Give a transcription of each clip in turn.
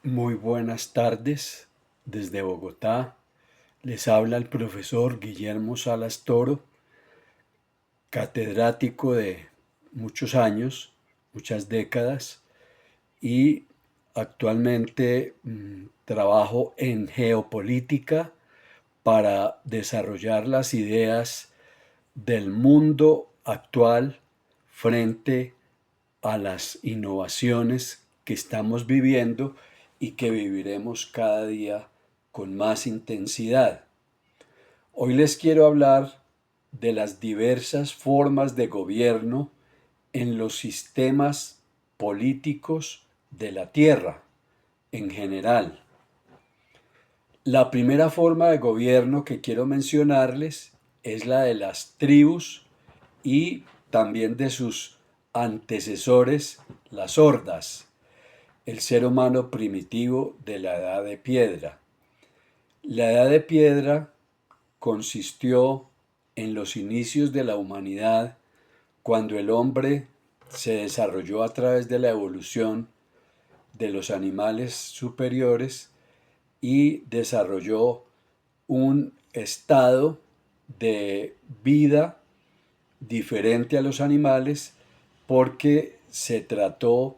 Muy buenas tardes desde Bogotá. Les habla el profesor Guillermo Salas Toro, catedrático de muchos años, muchas décadas, y actualmente trabajo en geopolítica para desarrollar las ideas del mundo actual frente a las innovaciones que estamos viviendo y que viviremos cada día con más intensidad. Hoy les quiero hablar de las diversas formas de gobierno en los sistemas políticos de la Tierra en general. La primera forma de gobierno que quiero mencionarles es la de las tribus y también de sus antecesores, las hordas, el ser humano primitivo de la Edad de Piedra. La Edad de Piedra consistió en los inicios de la humanidad, cuando el hombre se desarrolló a través de la evolución de los animales superiores y desarrolló un estado de vida diferente a los animales porque se trató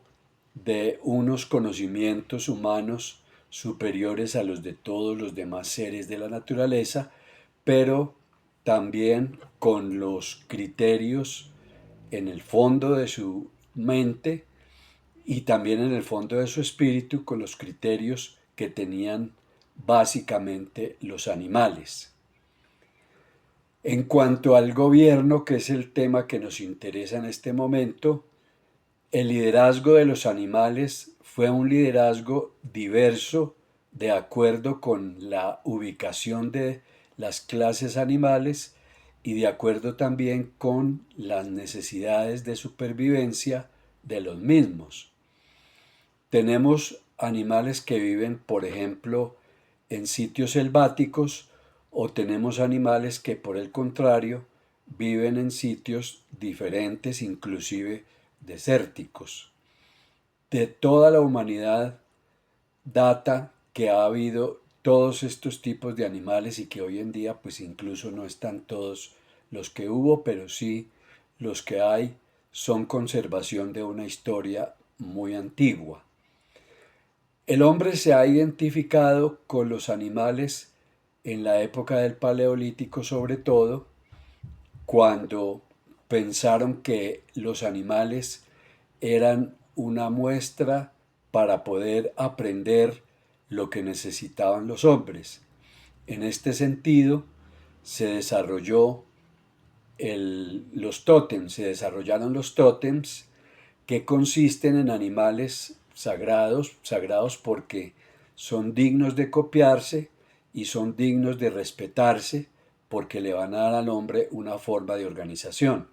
de unos conocimientos humanos superiores a los de todos los demás seres de la naturaleza, pero también con los criterios en el fondo de su mente y también en el fondo de su espíritu con los criterios que tenían básicamente los animales. En cuanto al gobierno, que es el tema que nos interesa en este momento, el liderazgo de los animales fue un liderazgo diverso de acuerdo con la ubicación de las clases animales y de acuerdo también con las necesidades de supervivencia de los mismos. Tenemos animales que viven, por ejemplo, en sitios selváticos o tenemos animales que, por el contrario, viven en sitios diferentes, inclusive desérticos. De toda la humanidad data que ha habido todos estos tipos de animales y que hoy en día pues incluso no están todos los que hubo, pero sí los que hay son conservación de una historia muy antigua. El hombre se ha identificado con los animales en la época del Paleolítico sobre todo, cuando pensaron que los animales eran una muestra para poder aprender lo que necesitaban los hombres. En este sentido, se desarrolló los tótems, se desarrollaron los tótems que consisten en animales sagrados, sagrados porque son dignos de copiarse y son dignos de respetarse porque le van a dar al hombre una forma de organización.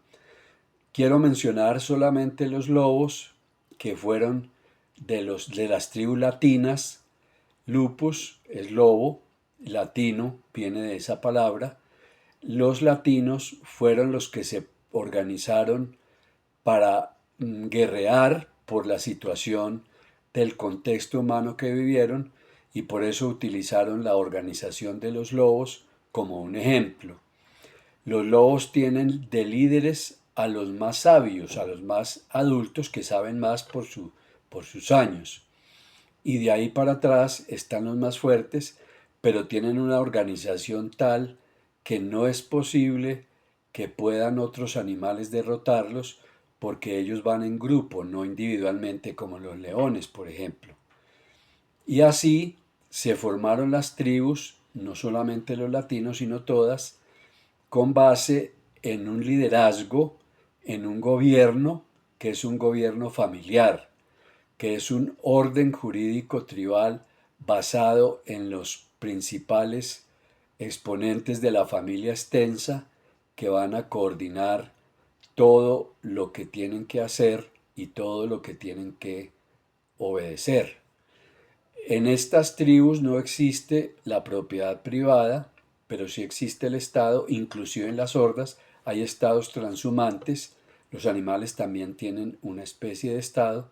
Quiero mencionar solamente los lobos que fueron de las tribus latinas. Lupus es lobo, latino viene de esa palabra. Los latinos fueron los que se organizaron para guerrear por la situación del contexto humano que vivieron y por eso utilizaron la organización de los lobos como un ejemplo. Los lobos tienen de líderes a los más sabios, a los más adultos que saben más por sus años. Y de ahí para atrás están los más fuertes, pero tienen una organización tal que no es posible que puedan otros animales derrotarlos porque ellos van en grupo, no individualmente como los leones, por ejemplo. Y así se formaron las tribus, no solamente los latinos, sino todas, con base en un liderazgo, en un gobierno que es un gobierno familiar, que es un orden jurídico tribal basado en los principales exponentes de la familia extensa que van a coordinar todo lo que tienen que hacer y todo lo que tienen que obedecer. En estas tribus no existe la propiedad privada, pero sí existe el Estado, inclusive en las hordas hay estados transhumantes, los animales también tienen una especie de Estado,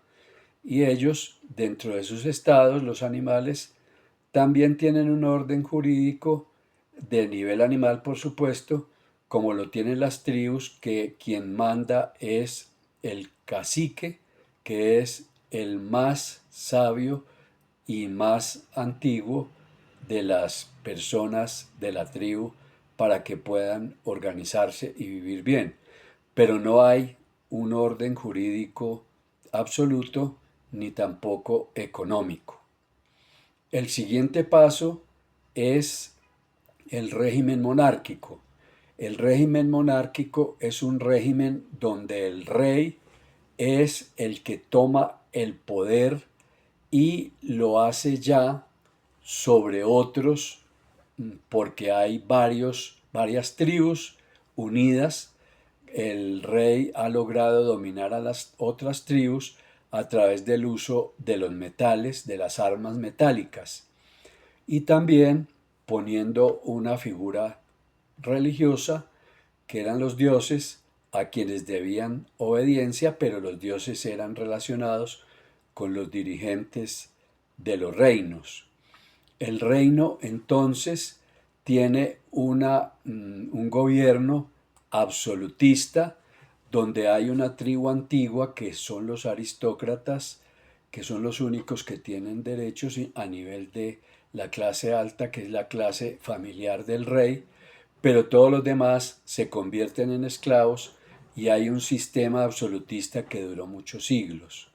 y ellos, dentro de sus estados, los animales, también tienen un orden jurídico de nivel animal, por supuesto, como lo tienen las tribus, que quien manda es el cacique, que es el más sabio y más antiguo de las personas de la tribu para que puedan organizarse y vivir bien. Pero no hay un orden jurídico absoluto ni tampoco económico. El siguiente paso es el régimen monárquico. El régimen monárquico es un régimen donde el rey es el que toma el poder y lo hace ya sobre otros porque hay varias tribus unidas. El rey ha logrado dominar a las otras tribus a través del uso de los metales, de las armas metálicas, y también poniendo una figura religiosa que eran los dioses a quienes debían obediencia, pero los dioses eran relacionados con los dirigentes de los reinos. El reino entonces tiene un gobierno absolutista donde hay una tribu antigua que son los aristócratas, que son los únicos que tienen derechos a nivel de la clase alta, que es la clase familiar del rey, pero todos los demás se convierten en esclavos y hay un sistema absolutista que duró muchos siglos.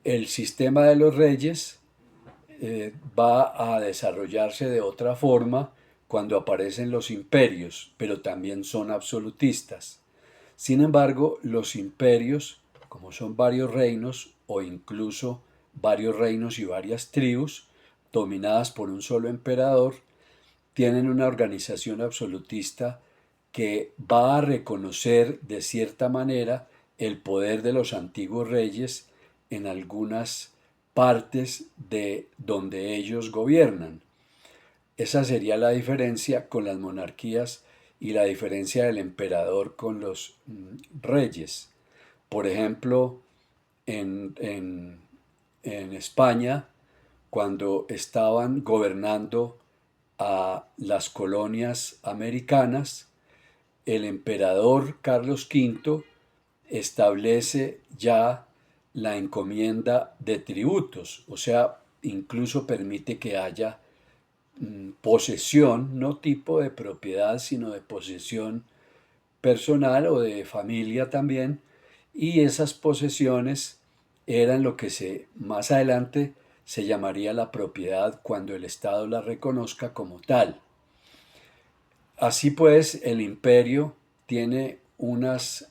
El sistema de los reyes va a desarrollarse de otra forma cuando aparecen los imperios, pero también son absolutistas. Sin embargo, los imperios, como son varios reinos o incluso varios reinos y varias tribus dominadas por un solo emperador, tienen una organización absolutista que va a reconocer de cierta manera el poder de los antiguos reyes en algunas partes de donde ellos gobiernan. Esa sería la diferencia con las monarquías y la diferencia del emperador con los reyes. Por ejemplo, en España, cuando estaban gobernando a las colonias americanas, el emperador Carlos V establece ya la encomienda de tributos, o sea, incluso permite que haya posesión, no tipo de propiedad, sino de posesión personal o de familia también, y esas posesiones eran lo que más adelante se llamaría la propiedad cuando el Estado la reconozca como tal. Así pues, el imperio tiene unos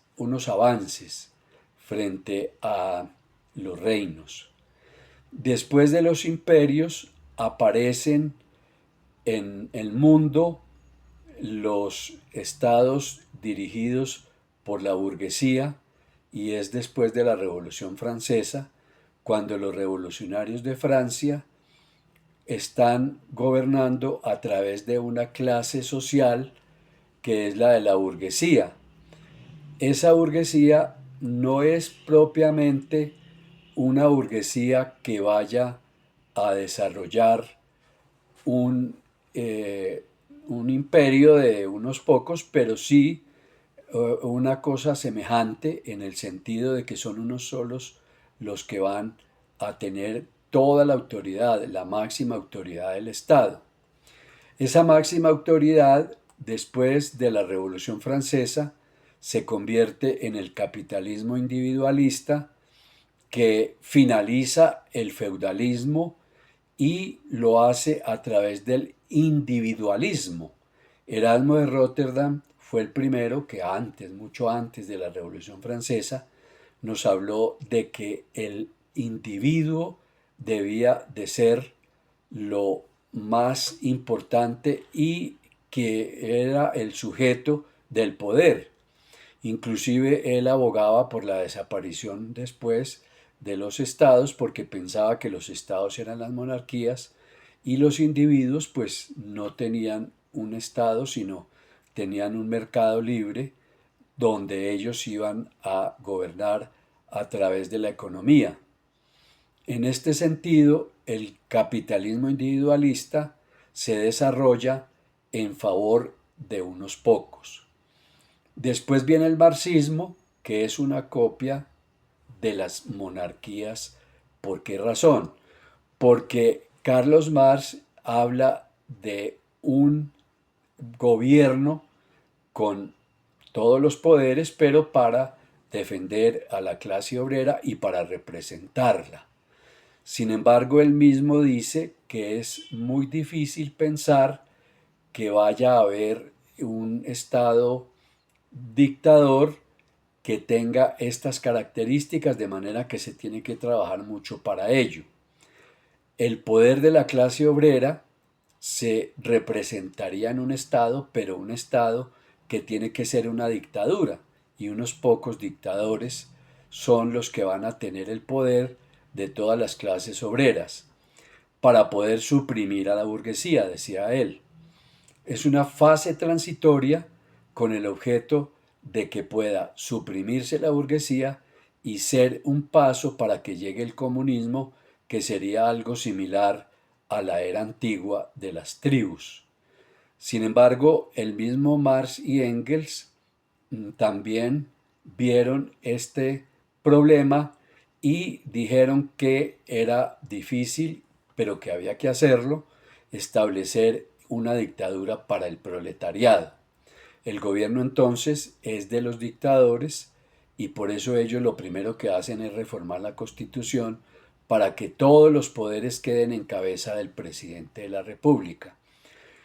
avances frente a los reinos. Después de los imperios aparecen en el mundo los estados dirigidos por la burguesía, y es después de la Revolución Francesa, cuando los revolucionarios de Francia están gobernando a través de una clase social que es la de la burguesía. Esa burguesía no es propiamente una burguesía que vaya a desarrollar un, eh, un imperio de unos pocos, pero sí una cosa semejante en el sentido de que son unos solos los que van a tener toda la autoridad, la máxima autoridad del Estado. Esa máxima autoridad, después de la Revolución Francesa, se convierte en el capitalismo individualista que finaliza el feudalismo y lo hace a través del individualismo. Erasmo de Rotterdam fue el primero que mucho antes de la Revolución Francesa, nos habló de que el individuo debía de ser lo más importante y que era el sujeto del poder. Inclusive él abogaba por la desaparición después de los estados porque pensaba que los estados eran las monarquías y los individuos pues no tenían un estado sino tenían un mercado libre donde ellos iban a gobernar a través de la economía. En este sentido, el capitalismo individualista se desarrolla en favor de unos pocos. Después viene el marxismo, que es una copia de las monarquías. ¿Por qué razón? Porque Carlos Marx habla de un gobierno con todos los poderes, pero para defender a la clase obrera y para representarla. Sin embargo, él mismo dice que es muy difícil pensar que vaya a haber un Estado dictador que tenga estas características, de manera que se tiene que trabajar mucho para ello. El poder de la clase obrera se representaría en un Estado, pero un Estado que tiene que ser una dictadura, y unos pocos dictadores son los que van a tener el poder de todas las clases obreras, para poder suprimir a la burguesía, decía él. Es una fase transitoria con el objeto de que pueda suprimirse la burguesía y ser un paso para que llegue el comunismo, que sería algo similar a la era antigua de las tribus. Sin embargo, el mismo Marx y Engels también vieron este problema y dijeron que era difícil, pero que había que hacerlo, establecer una dictadura para el proletariado. El gobierno entonces es de los dictadores, y por eso ellos lo primero que hacen es reformar la Constitución para que todos los poderes queden en cabeza del presidente de la República.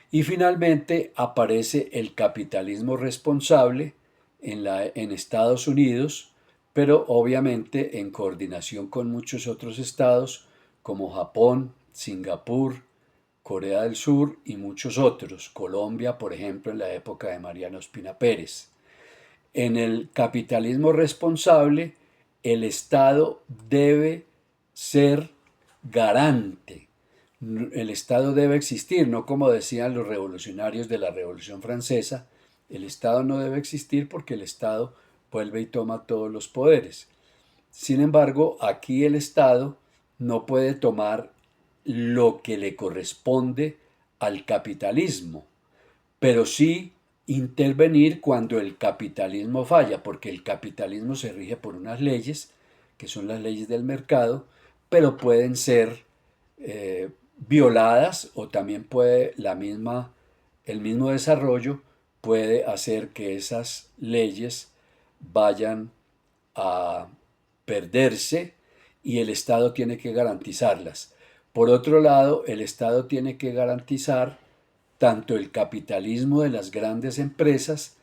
Y finalmente aparece el capitalismo responsable en Estados Unidos, pero obviamente en coordinación con muchos otros estados como Japón, Singapur, Corea del Sur y muchos otros, Colombia, por ejemplo, en la época de Mariano Ospina Pérez. En el capitalismo responsable, el Estado debe ser garante. El Estado debe existir, no como decían los revolucionarios de la Revolución Francesa. El Estado no debe existir porque el Estado vuelve y toma todos los poderes. Sin embargo, aquí el Estado no puede tomar lo que le corresponde al capitalismo, pero sí intervenir cuando el capitalismo falla, porque el capitalismo se rige por unas leyes, que son las leyes del mercado, pero pueden ser violadas, o también puede el mismo desarrollo puede hacer que esas leyes vayan a perderse, y el Estado tiene que garantizarlas. Por otro lado, el Estado tiene que garantizar tanto el capitalismo de las grandes empresas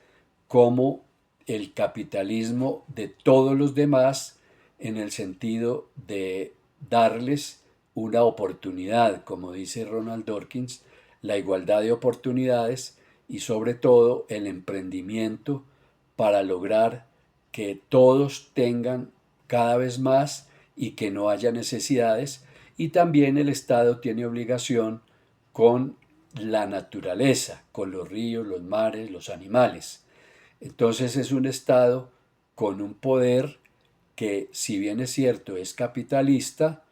como el capitalismo de todos los demás, en el sentido de darles una oportunidad, como dice Ronald Dawkins, la igualdad de oportunidades, y sobre todo el emprendimiento para lograr que todos tengan cada vez más y que no haya necesidades. Y también el Estado tiene obligación con la naturaleza, con los ríos, los mares, los animales. Entonces es un Estado con un poder que, si bien es cierto, es capitalista,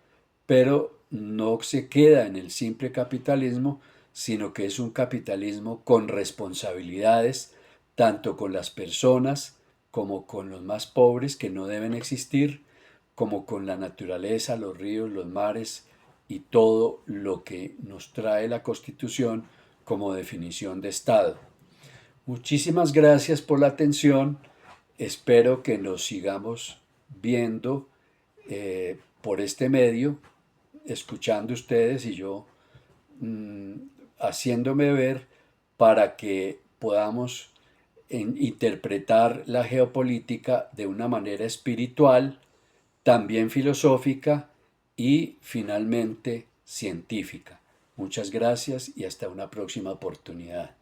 pero no se queda en el simple capitalismo, sino que es un capitalismo con responsabilidades, tanto con las personas como con los más pobres, que no deben existir, como con la naturaleza, los ríos, los mares y todo lo que nos trae la Constitución como definición de Estado. Muchísimas gracias por la atención. Espero que nos sigamos viendo por este medio, escuchando ustedes y yo, mmm, haciéndome ver, para que podamos interpretar la geopolítica de una manera espiritual, también filosófica y finalmente científica. Muchas gracias y hasta una próxima oportunidad.